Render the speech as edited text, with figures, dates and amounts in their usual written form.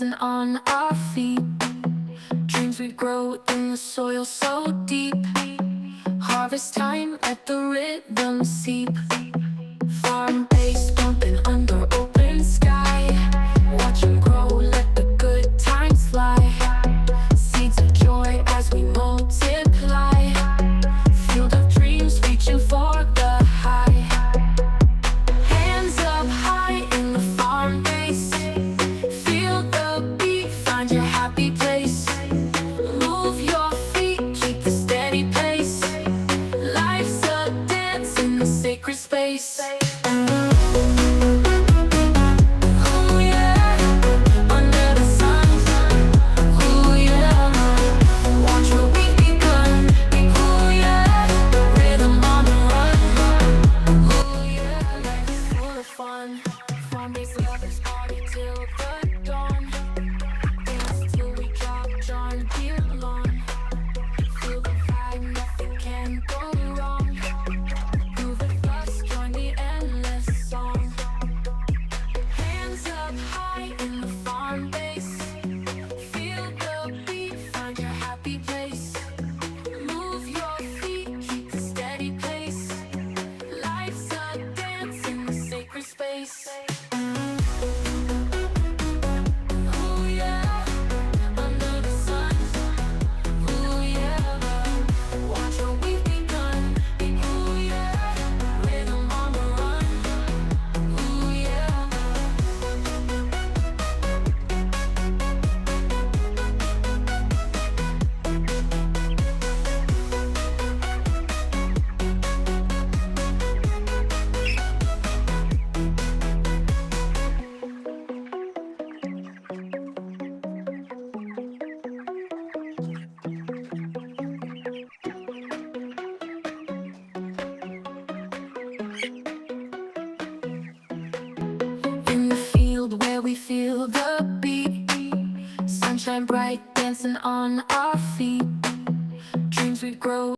dancing on our feet. Dreams we grow in the soil so deep. Harvest time, let the rhythm seep. Farm bass bumping under open sky. Watch 'em grow, let the good times fly. Seeds of joy as we multiply. Field of dreams reaching for the high. Hands up high in the farm base. Feel the beat, find your happy place. Move your feet, keep the steady pace. Life's a dance in the sacred space. Farm base lovers party till the dawn. Dance till we drop John Deere lawn. Feel the vibe, nothing can go wrong. Groove with us, join the endless song. Hands up high in the farm base. Feel the beat, find your happy place. Move your feet, keep the steady pace. Life's a dance in the sacred space. Where we feel the beat, sunshine bright, dancing on our feet. Dreams we grow.